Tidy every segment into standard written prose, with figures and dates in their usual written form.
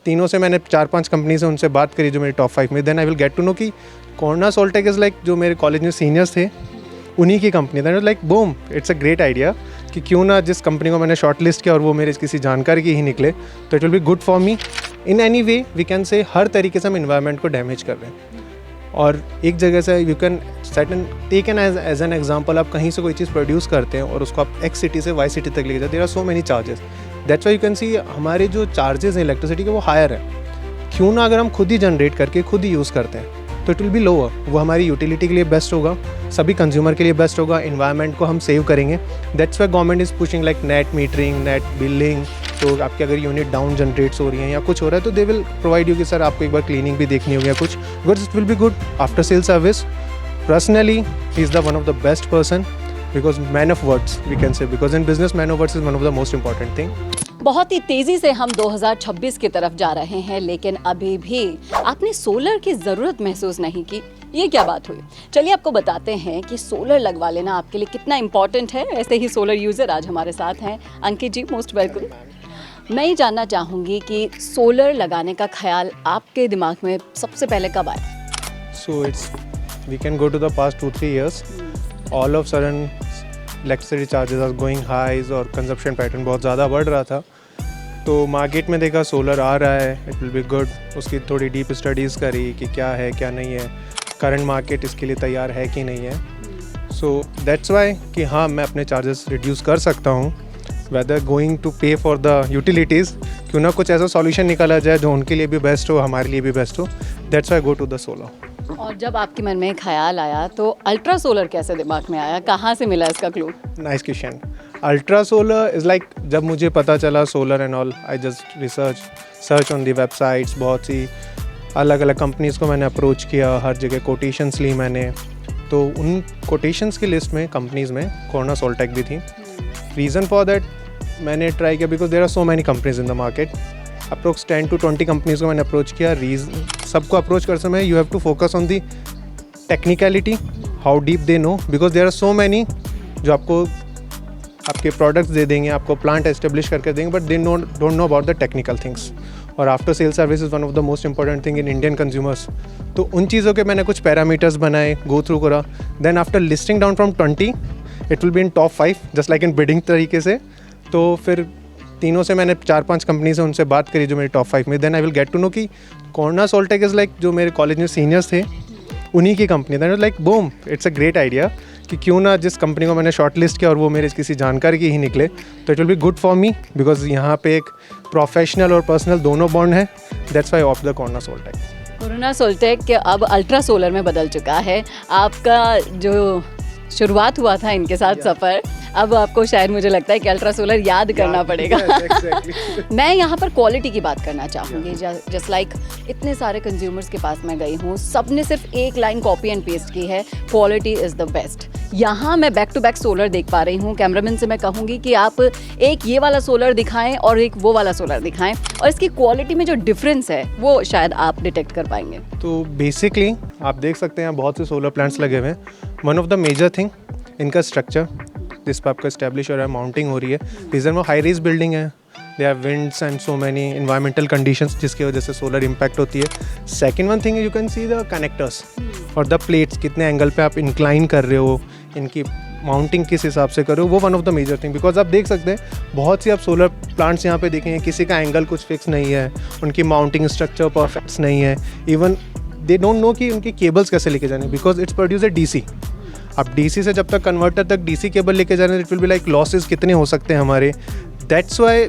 तीनों से मैंने 4-5 कंपनी से उनसे बात करी जो मेरी टॉप 5 में, then I will get to know कि कोरोना सोल्टेक इज़ लाइक जो मेरे कॉलेज में सीनियर्स थे उन्हीं की company. That was like boom, it's a great idea कि क्यों ना जिस कंपनी को मैंने शॉर्ट लिस्ट किया और वो मेरे किसी जानकारी की ही निकले, तो it will be good for me in any way. We can say हर तरीके से हम इन्वायरमेंट को डैमेज कर रहे हैं। और एक जगह से you can set an take an as an example, आप कहीं से कोई चीज़ प्रोड्यूस करते हैं और उसको आप एक्स सिटी से वाई सिटी तक लेके जाते, there are so many charges. That's why you can see हमारे जो चार्जेस हैं इलेक्ट्रिसिटी के वो हायर है। क्यों ना अगर हम खुद ही जनरेट करके खुद ही यूज़ करते हैं तो इट विल बी लोअर। वो हमारी यूटिलिटी के लिए बेस्ट होगा, सभी कंज्यूमर के लिए बेस्ट होगा, इन्वायरमेंट को हम सेव करेंगे। That's why government is pushing like net metering, net billing. तो आपकी अगर यूनिट डाउन जनरेट्स हो रही हैं या कुछ हो रहा है तो दे विल प्रोवाइड यू कि सर आपको एक बार क्लीनिंग भी देखनी होगी या कुछ, because it will be good after sale service. Personally he is the one of the best person because man of words we can say, because in business man of words is one of the most important thing. बहुत ही तेजी से हम 2026 की तरफ जा रहे हैं, लेकिन अभी भी आपने सोलर की ज़रूरत महसूस नहीं की। ये क्या बात हुई? चलिए आपको बताते हैं कि सोलर लगवा लेना आपके लिए कितना इम्पॉर्टेंट है। ऐसे ही सोलर यूज़र आज हमारे साथ हैं। अंकित जी, मोस्ट वेलकम। मैं ये जानना चाहूँगी कि सोलर लगाने का ख्याल आपके दिमाग में सबसे पहले कब आया? So it's we can go to the past 2-3 years, all of sudden electricity charges are going highs और कंजप्शन पैटर्न बहुत ज़्यादा बढ़ रहा था। तो मार्केट में देखा सोलर आ रहा है, इट विल बी गुड। उसकी थोड़ी डीप स्टडीज़ करी कि क्या है क्या नहीं है, करंट मार्केट इसके लिए तैयार है कि नहीं है। सो दैट्स वाई कि हाँ मैं अपने चार्जेस रिड्यूस कर सकता हूँ, वेदर गोइंग टू पे फॉर द यूटिलिटीज़। क्यों ना कुछ ऐसा सॉल्यूशन निकाला जाए जो उनके लिए भी बेस्ट हो, हमारे लिए भी बेस्ट हो। That's why go to the solar. और जब आपके मन में ख्याल आया तो अल्ट्रा सोलर कैसे दिमाग में आया? कहाँ से मिला इसका clue? Nice question. Ultra solar is like जब मुझे पता चला solar and all, I just search on the websites. बहुत सी अलग अलग कंपनीज़ को मैंने अप्रोच किया, हर जगह कोटेशंस ली मैंने। तो उन कोटेशंस की लिस्ट में कंपनीज़ में कोरोना सोल्टेक भी थी। रीज़न फॉर दैट मैंने ट्राई किया because there are so many companies in the market. Approx 10 to 20 companies को मैंने अप्रोच किया। सबको अप्रोच कर समय you have to focus on the technicality, how deep they know, because there are so many जो आपको आपके प्रोडक्ट्स दे देंगे, आपको प्लांट एस्टेब्लिश करके देंगे, but they don't know about the technical things. और after sale service is one of the most important thing in Indian consumers. तो उन चीज़ों के मैंने कुछ पैरामीटर्स बनाए, गो थ्रू करा। Then after listing down from 20 it will be in top 5 just like in bidding तरीके से। तो फिर तीनों से मैंने 4-5 कंपनी से उनसे बात करी जो मेरी टॉप 5 में, then I will get to know कि कोरोना सोल्टेक इज़ लाइक जो मेरे कॉलेज में सीनियर्स थे उन्हीं की company. That was like boom, it's a great idea कि क्यों ना जिस कंपनी को मैंने शॉर्ट लिस्ट किया और वो मेरे किसी जानकारी की ही निकले, तो it will be good for me because यहाँ पे एक प्रोफेशनल और पर्सनल दोनों बॉन्ड है। That's why of the Corona Soltech. Corona Soltech अब अल्ट्रा सोलर में बदल चुका है। आपका जो शुरुआत हुआ था इनके साथ सफ़र, अब आपको शायद मुझे लगता है कि अल्ट्रा सोलर याद करना पड़ेगा। मैं यहाँ पर क्वालिटी की बात करना चाहूँगी। जस्ट लाइक इतने सारे कंज्यूमर्स के पास मैं गई हूँ, सब ने सिर्फ एक लाइन कॉपी एंड पेस्ट की है, क्वालिटी इज़ द बेस्ट। यहाँ मैं बैक टू बैक सोलर देख पा रही हूँ। कैमरामैन से मैं कहूँगी कि आप एक ये वाला सोलर दिखाएं और एक वो वाला सोलर दिखाएं, और इसकी क्वालिटी में जो डिफरेंस है वो शायद आप डिटेक्ट कर पाएंगे। तो बेसिकली आप देख सकते हैं बहुत से सोलर प्लांट्स लगे हुए हैं। One of the major thing इनका स्ट्रक्चर, जिस पर आपका इस्टेब्लिश हो रहा है, माउंटिंग हो रही है। रीज़न वो हाई रेज बिल्डिंग है, they have winds and so many environmental conditions जिसकी वजह से सोलर इम्पैक्ट होती है। Second one thing you can see the connectors और द प्लेट्स, कितने एंगल पे आप इंक्लाइन कर रहे हो, इनकी माउंटिंग किस हिसाब से कर रहे हो, वो one of the major thing. Because आप देख सकते हैं बहुत सी आप सोलर प्लांट्स यहाँ पे देखेंगे, किसी का एंगल कुछ फिक्स नहीं है, उनकी माउंटिंग स्ट्रक्चर परफेक्ट नहीं है, इवन दे डोंट नो कि उनकी केबल्स कैसे लेके जाने, because it's produce a DC. आप डीसी से जब तक कन्वर्टर तक डीसी केबल लेके जा रहे हैं, it will be like losses कितने हो सकते हैं हमारे। That's why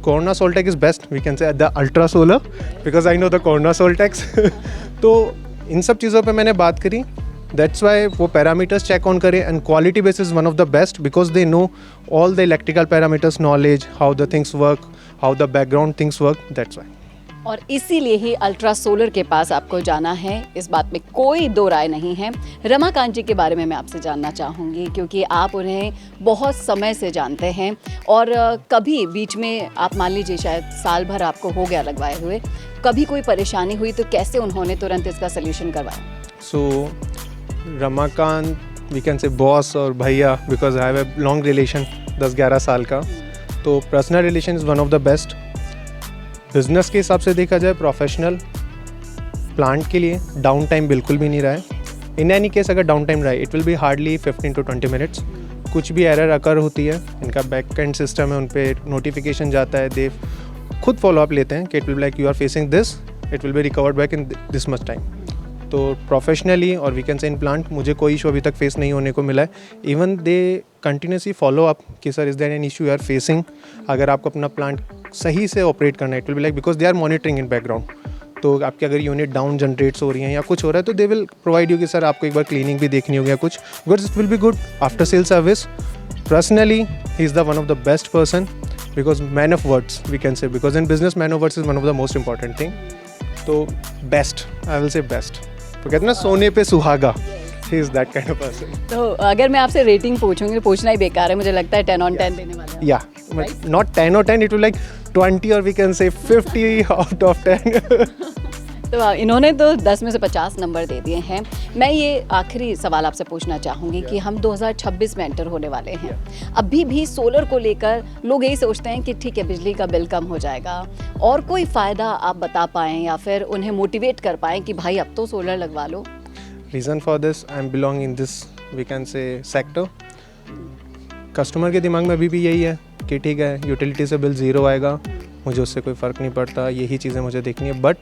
Corona Soltech is best, we can say the ultra solar, because I know the Corona Soltechs. तो इन सब चीज़ों पे मैंने बात करी। दैट्स वाई वो पैरामीटर्स चेक ऑन करें and quality base is one of the best because they know all the electrical parameters, knowledge, how the things work, how the background things work. That's why, और इसीलिए ही ultra solar के पास आपको जाना है, इस बात में कोई दो राय नहीं है। रमाकांत जी के बारे में मैं आपसे जानना चाहूँगी, क्योंकि आप उन्हें बहुत समय से जानते हैं और कभी बीच में आप मान लीजिए शायद साल भर आपको हो गया लगवाए हुए, कभी कोई परेशानी हुई तो कैसे उन्होंने तुरंत इसका सल्यूशन करवाया? So Ramakant we can say boss और भैया, because I have a long relation 10-11 साल का, तो personal relation is one of the best. Business के हिसाब से देखा जाए, प्रोफेशनल प्लांट के लिए डाउन टाइम बिल्कुल भी नहीं रहा है। इन एनी केस अगर डाउन टाइम रहा है, it will be hardly 15 to 20 minutes. कुछ भी एरर अकर होती है, इनका बैक एंड सिस्टम है, उन पर नोटिफिकेशन जाता है, दे खुद फॉलोअप लेते हैं कि it will be like you are facing this, it will be recovered back in this much time. तो प्रोफेशनली और we can say in plant मुझे कोई इशू अभी तक फेस नहीं होने को मिला है। Even they continuously follow up कि sir is there an issue you are facing. अगर आपको अपना प्लांट सही से ऑपरेट करना है, it will be like because they are monitoring in background. तो आपकी अगर यूनिट डाउन जनरेट्स हो रही हैं या कुछ हो रहा है, तो दे विल प्रोवाइड यू कि सर आपको एक बार क्लीनिंग भी देखनी होगी या कुछ, because it will be good after sale service. Personally he is the one of the best person because man of words we can say, because in business man of words is one of the most important thing. तो best, I will say best. तो कहते हैं ना सोने पे सुहागा, he is that kind of person. तो अगर मैं आपसे रेटिंग पूछूंगी तो पूछना ही बेकार है, मुझे लगता है 10 on 10 देने वाले हैं। या not 10 or 10, it will like 20 और वी कैन से 50 out of 10। तो इन्होंने तो 10 में से 50 नंबर दे दिए हैं। मैं ये आखिरी सवाल आपसे पूछना चाहूँगी कि हम 2026 में एंटर होने वाले हैं। अभी भी सोलर को लेकर लोग यही सोचते हैं कि ठीक है बिजली का बिल कम हो जाएगा, और कोई फ़ायदा आप बता पाएँ या फिर उन्हें मोटिवेट कर पाएँ कि भाई अब तो सोलर लगवा लो। Reason for this, I am belong in this we can say sector. Customer के दिमाग में अभी भी यही है कि ठीक है यूटिलिटी से बिल ज़ीरो आएगा, मुझे उससे कोई फ़र्क नहीं पड़ता, यही चीज़ें मुझे देखनी है। But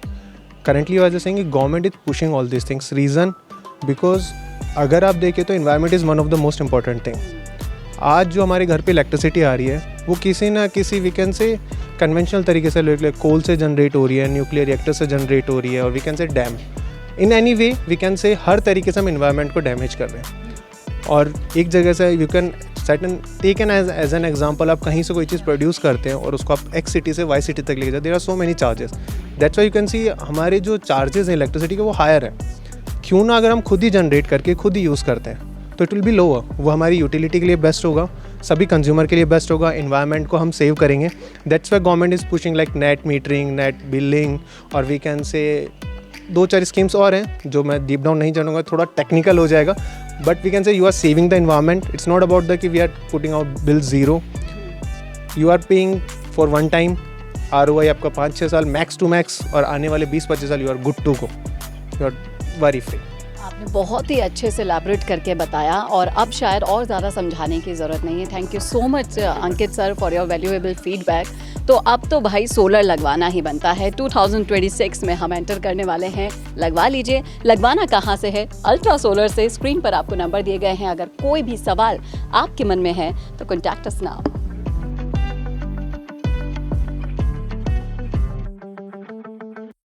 currently I was saying government is pushing all this things. Reason because अगर आप देखें तो environment is one of the most important thing. आज जो हमारे घर पे इलेक्ट्रिसिटी आ रही है वो किसी ना किसी वी कैन से कन्वेंशनल तरीके से कोल से जनरेट हो रही है, न्यूक्लियर रिएक्टर से जनरेट हो रही है, और we can say damn in any way we can say हर तरीके से हम इन्वायरमेंट को डैमेज कर रहे हैं। और एक जगह से you can certain take an as an example, आप कहीं से कोई चीज़ प्रोड्यूस करते हैं और उसको आप एक्स सिटी से वाई सिटी तक लेके जाते, there are so many charges. That's why you can see हमारे जो चार्जेस हैं इलेक्ट्रिसिटी के वो हायर है। क्यों ना अगर हम खुद ही जनरेट करके खुद ही यूज़ करते हैं तो इट विल बी लोअर। वो हमारी यूटिलिटी के लिए बेस्ट होगा, सभी कंज्यूमर के लिए बेस्ट होगा, इन्वायरमेंट को हम सेव करेंगे। That's why government is pushing like net metering, net billing, और वी कैन से 2-4 स्कीम्स और हैं जो मैं डीप डाउन नहीं जानूँगा, थोड़ा टेक्निकल हो जाएगा। But we can say you are saving the environment. It's not about the कि we are putting out bill zero, you are paying for one time. ROI आपका 5-6 साल मैक्स टू मैक्स, और आने वाले 20-25 साल you are good to go, you are very free. आपने बहुत ही अच्छे से एलैबोरेट करके बताया, और अब शायद और ज़्यादा समझाने की ज़रूरत नहीं है। Thank you so much Ankit sir for your valuable feedback. तो अब तो भाई सोलर लगवाना ही बनता है। 2026 में हम एंटर करने वाले हैं, लगवा लीजिए। लगवाना कहाँ से है? अल्ट्रा सोलर से। स्क्रीन पर आपको नंबर दिए गए हैं। अगर कोई भी सवाल आपके मन में है तो कॉन्टैक्ट अस नाउ।